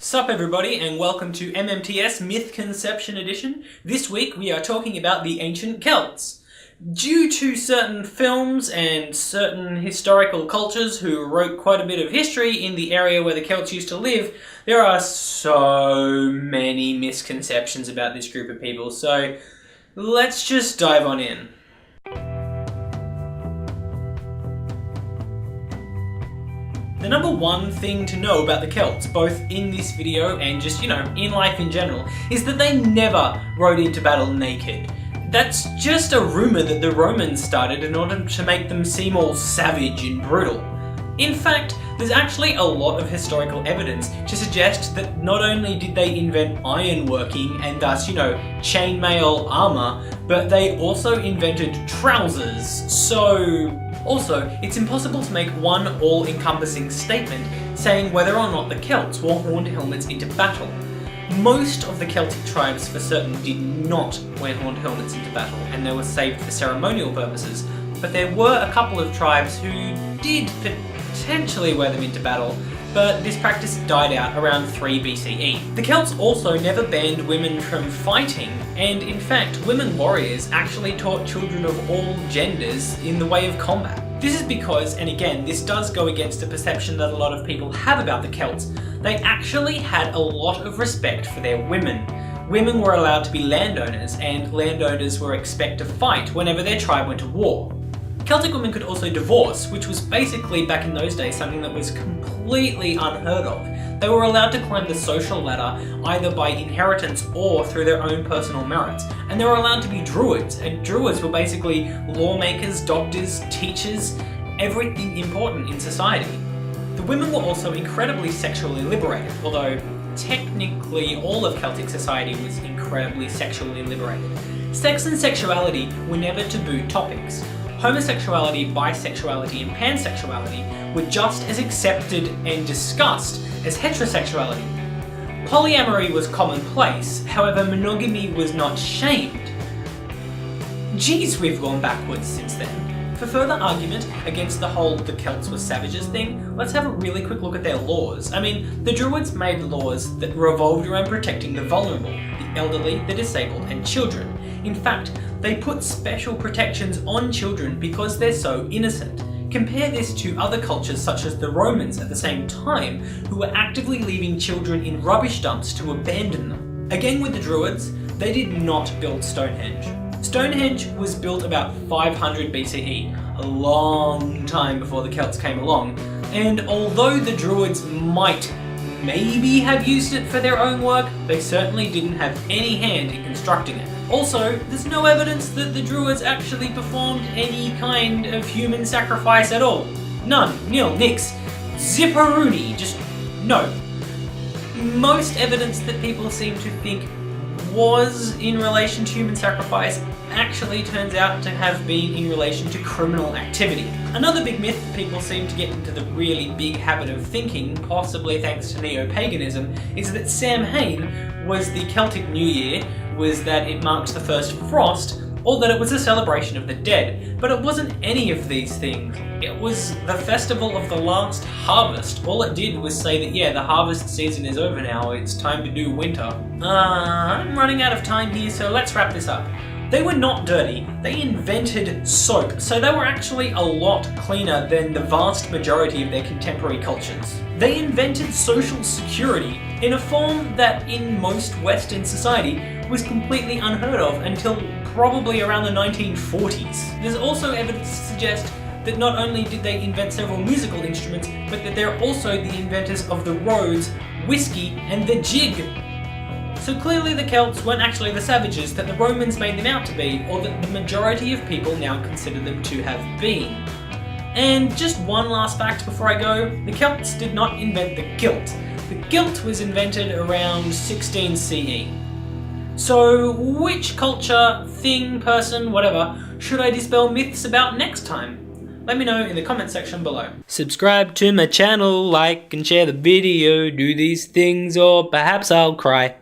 Sup everybody, and welcome to MMTS Misconception Edition. This week we are talking about the ancient Celts. Due to certain films and certain historical cultures who wrote quite a bit of history in the area where the Celts used to live, there are so many misconceptions about this group of people, so let's just dive on in. The number one thing to know about the Celts, both in this video and just, in life in general, is that they never rode into battle naked. That's just a rumour that the Romans started in order to make them seem all savage and brutal. In fact, there's actually a lot of historical evidence to suggest that not only did they invent ironworking and thus, chainmail armour, but they also invented trousers, Also, it's impossible to make one all-encompassing statement saying whether or not the Celts wore horned helmets into battle. Most of the Celtic tribes for certain did not wear horned helmets into battle, and they were saved for ceremonial purposes, but there were a couple of tribes who did potentially wear them into battle, but this practice died out around 3 BCE. The Celts also never banned women from fighting, and in fact, women warriors actually taught children of all genders in the way of combat. This is because, and again, this does go against the perception that a lot of people have about the Celts, they actually had a lot of respect for their women. Women were allowed to be landowners, and landowners were expected to fight whenever their tribe went to war. Celtic women could also divorce, which was basically, back in those days, something that was completely unheard of. They were allowed to climb the social ladder either by inheritance or through their own personal merits, and they were allowed to be druids, and druids were basically lawmakers, doctors, teachers, everything important in society. The women were also incredibly sexually liberated, although technically all of Celtic society was incredibly sexually liberated. Sex and sexuality were never taboo topics. Homosexuality, bisexuality, and pansexuality were just as accepted and discussed as heterosexuality. Polyamory was commonplace, however monogamy was not shamed. Geez, we've gone backwards since then. For further argument against the whole the Celts were savages thing, let's have a really quick look at their laws. The Druids made laws that revolved around protecting the vulnerable, the elderly, the disabled, and children. In fact, they put special protections on children because they're so innocent. Compare this to other cultures such as the Romans at the same time, who were actively leaving children in rubbish dumps to abandon them. Again with the Druids, they did not build Stonehenge. Stonehenge was built about 500 BCE, a long time before the Celts came along, and although the Druids might maybe have used it for their own work, they certainly didn't have any hand in constructing it. Also, there's no evidence that the Druids actually performed any kind of human sacrifice at all. None, nil, nix, zipperoonie, just no. Most evidence that people seem to think was in relation to human sacrifice actually turns out to have been in relation to criminal activity. Another big myth people seem to get into the really big habit of thinking, possibly thanks to neo-paganism, is that Samhain was the Celtic New Year, was that it marked the first frost, or that it was a celebration of the dead. But it wasn't any of these things. It was the festival of the last harvest. All it did was say that, the harvest season is over now, it's time to do winter. I'm running out of time here, so let's wrap this up. They were not dirty, they invented soap, so they were actually a lot cleaner than the vast majority of their contemporary cultures. They invented social security in a form that in most Western society was completely unheard of until probably around the 1940s. There's also evidence to suggest that not only did they invent several musical instruments, but that they're also the inventors of the rhodes, whiskey, and the jig. So clearly the Celts weren't actually the savages that the Romans made them out to be, or that the majority of people now consider them to have been. And just one last fact before I go, the Celts did not invent the kilt. The kilt was invented around 16 CE. So which culture, thing, person, whatever, should I dispel myths about next time? Let me know in the comment section below. Subscribe to my channel, like and share the video, do these things, or perhaps I'll cry.